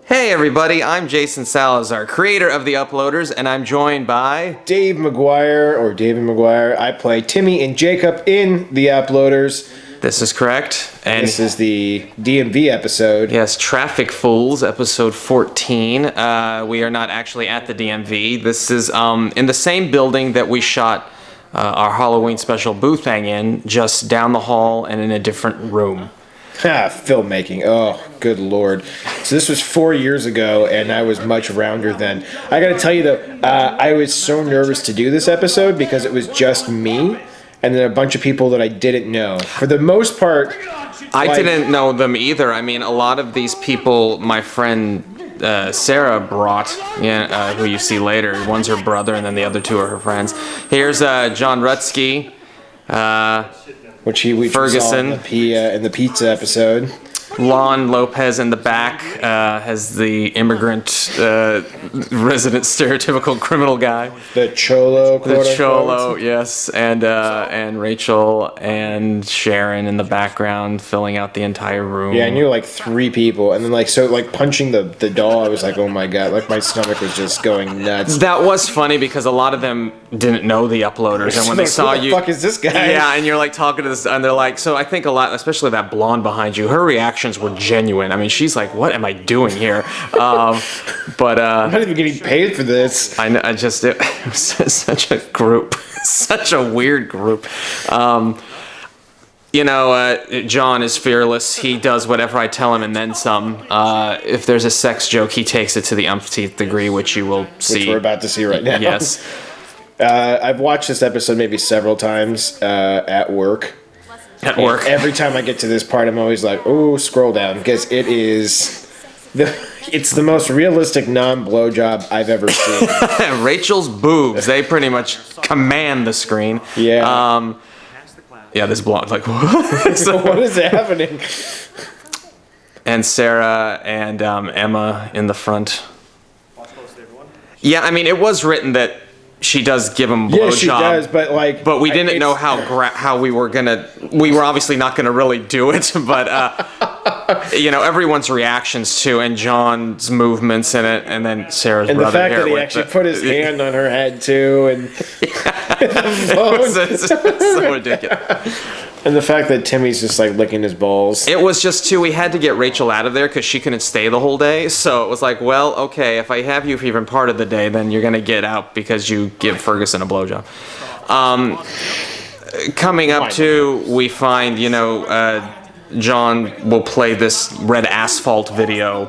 Hey everybody, I'm Jason Salazar, creator of The Uploaders, and I'm joined by... David McGuire. I play Timmy and Jacob in The Uploaders. This is correct. And this is the DMV episode. Yes, Traffic Fools, episode 14. We are not actually at the DMV. This is in the same building that we shot our Halloween special booth hang in, just down the hall and in a different room. Filmmaking. Oh, good lord. So this was 4 years ago, and I was much rounder then. I gotta tell you, though, I was so nervous to do this episode because it was just me and then a bunch of people that I didn't know. For the most part... I didn't know them either. I mean, a lot of these people, my friend Sarah brought, who you see later. One's her brother, and then the other two are her friends. Here's John Rutsky. Which we Ferguson saw in the pizza episode. Lon Lopez in the back has the immigrant resident stereotypical criminal guy. The Cholo. The Cholo, yes, and Rachel and Sharon in the background filling out the entire room. Yeah, I knew like three people, and then punching the doll, I was like, oh my god, like my stomach was just going nuts. That was funny because a lot of them didn't know the Uploaders, and when they saw you, who the fuck is this guy? Yeah, and you're like talking to this, and they're like, so I think a lot, especially that blonde behind you, her reactions were genuine. I mean, she's like, what am I doing here? But I'm not even getting paid for this. I know, it was such a group, such a weird group. John is fearless. He does whatever I tell him and then some. If there's a sex joke, he takes it to the umpteenth degree, which you will see. Which we're about to see right now. Yes. I've watched this episode maybe several times at work. Every time I get to this part, I'm always like, "Oh, scroll down," because it's the most realistic non-blowjob I've ever seen. Rachel's boobs, they pretty much command the screen. Yeah. This blonde, like, what? So, what is happening? And Sarah and Emma in the front. Yeah, I mean, it was written that she does give him blowjob. Yeah, she does, but we didn't know how we were gonna. We were obviously not gonna really do it, but everyone's reactions to and John's movements in it, and then Sarah's and brother the fact here that he actually put his hand on her head too, and it was so ridiculous. And the fact that Timmy's just like licking his balls. It was just we had to get Rachel out of there because she couldn't stay the whole day. So it was like, well, okay, if I have you for even part of the day, then you're gonna get out because you give Ferguson a blowjob. Coming up to, we find John will play this Red Asphalt video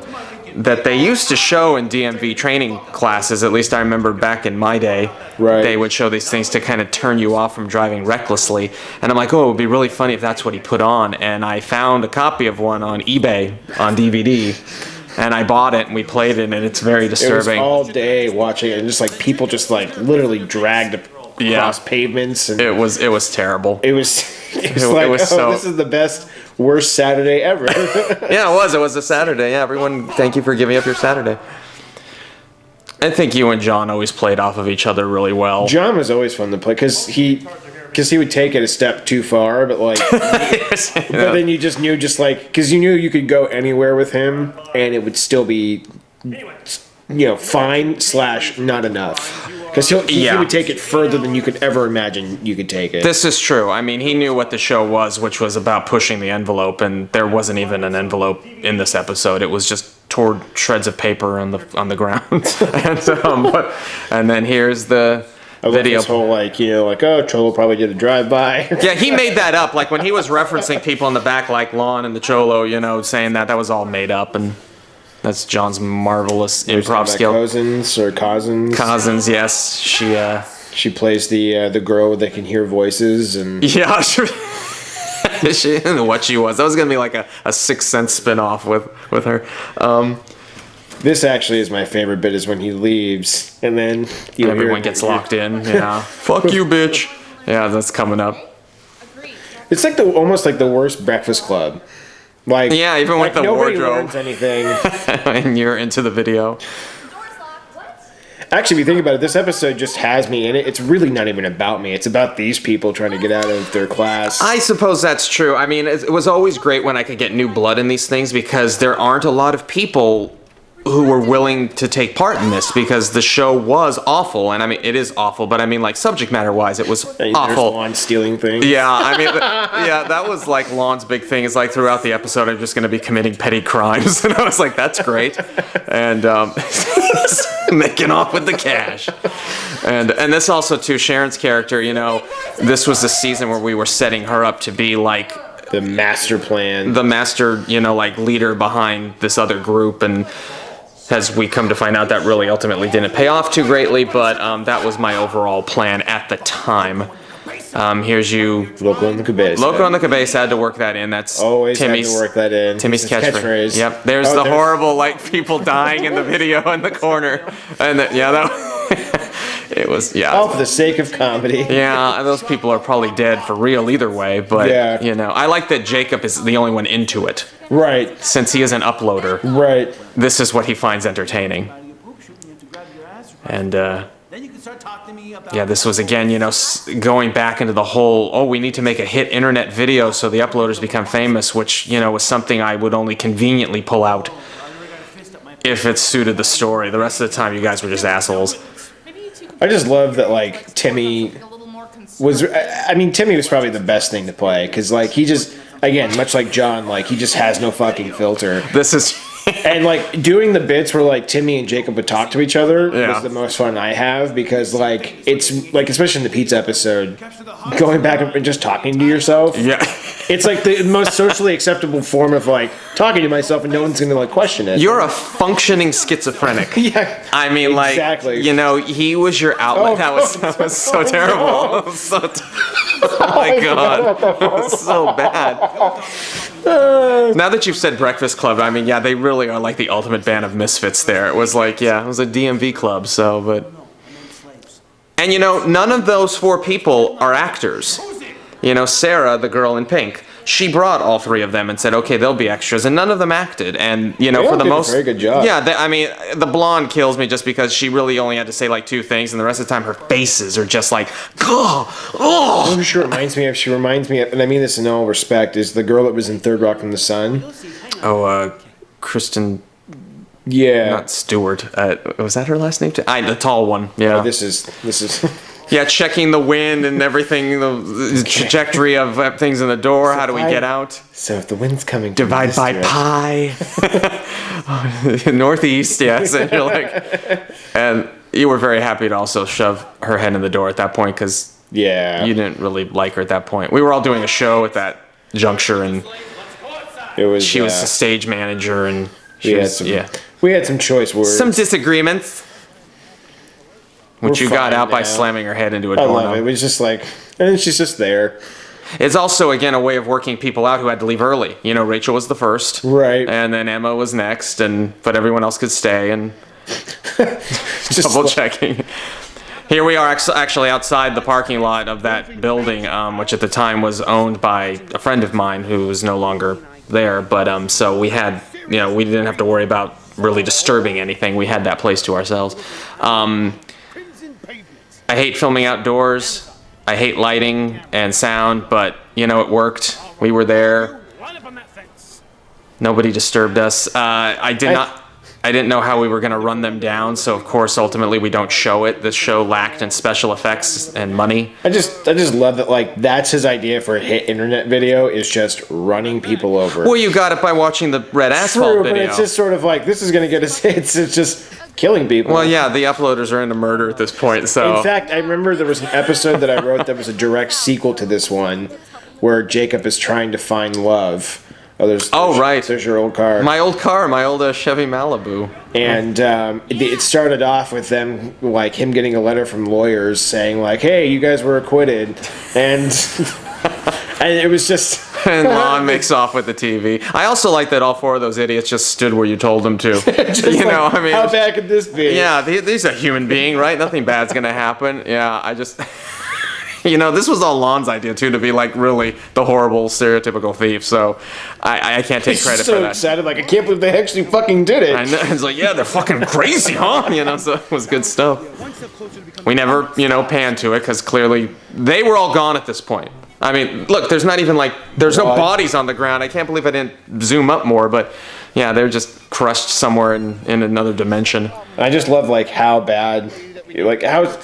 that they used to show in DMV training classes. At least I remember back in my day. Right. They would show these things to kind of turn you off from driving recklessly. And I'm like, oh, it would be really funny if that's what he put on. And I found a copy of one on eBay on DVD. And I bought it and we played it, and it's very disturbing. It was all day watching it, and just like people just like literally dragged across pavements. And it was terrible. It was this is the best, worst Saturday ever. Yeah, it was. It was a Saturday. Yeah, everyone, thank you for giving up your Saturday. I think you and John always played off of each other really well. John was always fun to play because he would take it a step too far, but but then you just knew because you knew you could go anywhere with him and it would still be fine / not enough. Because he would take it further than you could ever imagine you could take it. This is true. I mean, he knew what the show was, which was about pushing the envelope, and there wasn't even an envelope in this episode. It was just torn shreds of paper on the ground. And then here's the video. This whole Cholo probably did a drive-by. Yeah, he made that up. Like when he was referencing people in the back, like Lon and the Cholo, saying that was all made up, and that's John's marvelous improv skill. Cousins, yes. She plays the girl that can hear voices and yeah, sure. She didn't know what she was. That was gonna be like a Sixth Sense spinoff with her. This actually is my favorite bit, is when he leaves and then everyone gets locked in. Yeah, fuck you, bitch. Yeah, that's coming up. It's like almost like the worst Breakfast Club. Even with the nobody wardrobe. Learns anything. And you're into the video. Actually, if you think about it, this episode just has me in it. It's really not even about me. It's about these people trying to get out of their class. I suppose that's true. I mean, it was always great when I could get new blood in these things because there aren't a lot of people who were willing to take part in this, because the show was awful. And I mean, it is awful, but I mean, like, subject matter wise, it was awful. Lon stealing things. Yeah, I mean, yeah, that was like Lon's big thing. Is like throughout the episode, I'm just going to be committing petty crimes, and I was like, that's great, and making off with the cash. And this also too, Sharon's character. You know, this was the season where we were setting her up to be like the master plan, the master, you know, like leader behind this other group, and as we come to find out, that really ultimately didn't pay off too greatly, but that was my overall plan at the time. Here's you. Loco on the cabeza. Loco on the cabeza, had to work that in. That's always Timmy's, had to work that in. Timmy's catchphrase. Yep. There's horrible, like, people dying in the video in the corner. And it was, yeah. All for the sake of comedy. Yeah, those people are probably dead for real either way, but, yeah. You know, I like that Jacob is the only one into it. Right. Since he is an uploader. Right. This is what he finds entertaining. And, yeah, this was, again, you know, going back into the whole, we need to make a hit internet video so the uploaders become famous, which, you know, was something I would only conveniently pull out if it suited the story. The rest of the time, you guys were just assholes. I just love that, like, Timmy was, I mean, Timmy was probably the best thing to play, because, like, he just, again, much like John, like, he just has no fucking filter. This is... And, like, doing the bits where, like, Timmy and Jacob would talk to each other was the most fun I have, because, like, it's, like, especially in the pizza episode, going back and just talking to yourself. Yeah. It's, like, the most socially acceptable form of, like, talking to myself, and no one's going to, like, question it. You're a functioning schizophrenic. Yeah. I mean, like, exactly. You know, he was your outlet. That was so terrible. Oh, my God. That was so bad. Now that you've said Breakfast Club, I mean, yeah, they really are like the ultimate band of misfits there. It was like, yeah, it was a DMV club, so, but... And, you know, none of those four people are actors. You know, Sarah, the girl in pink, she brought all three of them and said, okay, they'll be extras, and none of them acted. And, you know, for the most... They did a very good job. Yeah, I mean, the blonde kills me just because she really only had to say, like, two things, and the rest of the time her faces are just like, oh. Who she reminds me of, and I mean this in all respect, is the girl that was in Third Rock from the Sun. Oh, Kristen... Yeah. Not Stewart. Was that her last name? The tall one. Yeah. Oh, this is. Yeah, checking the wind and everything, the trajectory of things in the door. How do we get out? So if the wind's coming, divide by pi. Northeast, yes. And you're like, and you were very happy to also shove her head in the door at that point, because you didn't really like her at that point. We were all doing a show at that juncture, and she was the stage manager, and we had some choice words, some disagreements. Which you got out by slamming her head into a doorknob. I love it. It was just like, and she's just there. It's also, again, a way of working people out who had to leave early. You know, Rachel was the first. Right. And then Emma was next, but everyone else could stay, and just double checking. Here we are actually outside the parking lot of that building, which at the time was owned by a friend of mine who is no longer there. But so we had, you know, we didn't have to worry about really disturbing anything. We had that place to ourselves. I hate filming outdoors. I hate lighting and sound, but, you know, it worked. We were there. Nobody disturbed us. I didn't know how we were going to run them down, so of course, ultimately, we don't show it. The show lacked in special effects and money. I just love that, like, that's his idea for a hit internet video, is just running people over. Well, you got it by watching the Red Asphalt video. But it's just sort of like, this is going to get us hits. It's just killing people. Well, yeah, the uploaders are into murder at this point, so... In fact, I remember there was an episode that I wrote that was a direct sequel to this one, where Jacob is trying to find love. Right. There's your old car. My old Chevy Malibu. And it started off with them, like, him getting a letter from lawyers saying, like, hey, you guys were acquitted. And it was just... And Lon makes off with the TV. I also like that all four of those idiots just stood where you told them to. You know, I mean... How bad could this be? Yeah, he's a human being, right? Nothing bad's gonna happen. Yeah, I just... You know, this was all Lon's idea, too, to be, like, really the horrible, stereotypical thief, so I can't take credit for that. So excited, like, I can't believe they actually fucking did it. I know, it's like, yeah, they're fucking crazy, huh? You know, so it was good stuff. We never, you know, panned to it, because clearly they were all gone at this point. I mean, look, there's not even there's no Well, bodies on the ground. I can't believe I didn't zoom up more, but yeah, they're just crushed somewhere in another dimension. I just love how bad, how.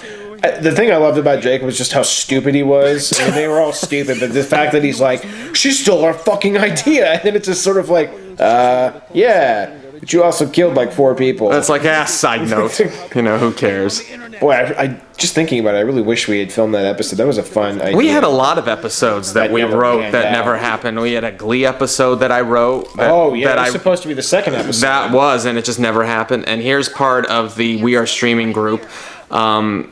The thing I loved about Jacob was just how stupid he was. I mean, they were all stupid, but the fact that he's like, she stole our fucking idea, and then it's just sort of yeah, but you also killed 4 people. That's side note. Who cares? Boy, I just thinking about it, I really wish we had filmed that episode. That was a fun idea. We had a lot of episodes that we wrote that never happened. We had a Glee episode that I wrote. That was supposed to be the second episode. That was, and it just never happened. And here's part of the We Are Streaming group. I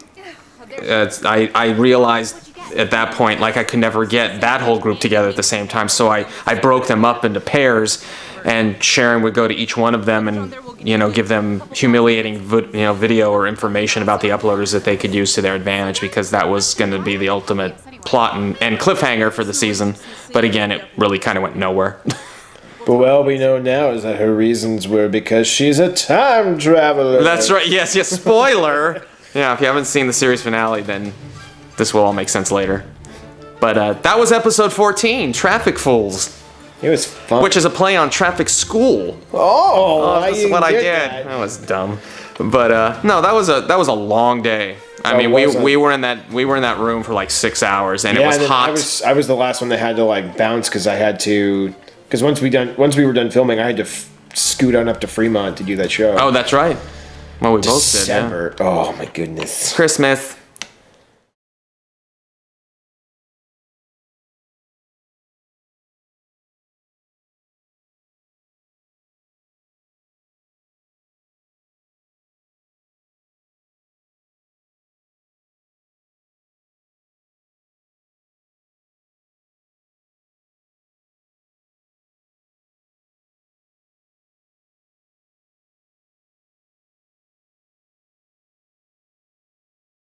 realized at that point, I could never get that whole group together at the same time. So I broke them up into pairs, and Sharon would go to each one of them and, give them humiliating, video or information about the uploaders that they could use to their advantage, because that was going to be the ultimate plot and cliffhanger for the season. But again, it really kind of went nowhere. But what we know now is that her reasons were because she's a time traveler. That's right. Yes. Spoiler. Yeah, if you haven't seen the series finale, then this will all make sense later. But that was episode 14, Traffic Fools. It was fun. Which is a play on Traffic School. That's what I did. That was dumb. But no, that was a long day. I mean, we were in that room for 6 hours, and it was hot. I was the last one that had to bounce because I had to. Because once we were done filming, I had to scoot on up to Fremont to do that show. Oh, that's right. Well, we both did. December. Yeah. Oh my goodness. Christmas.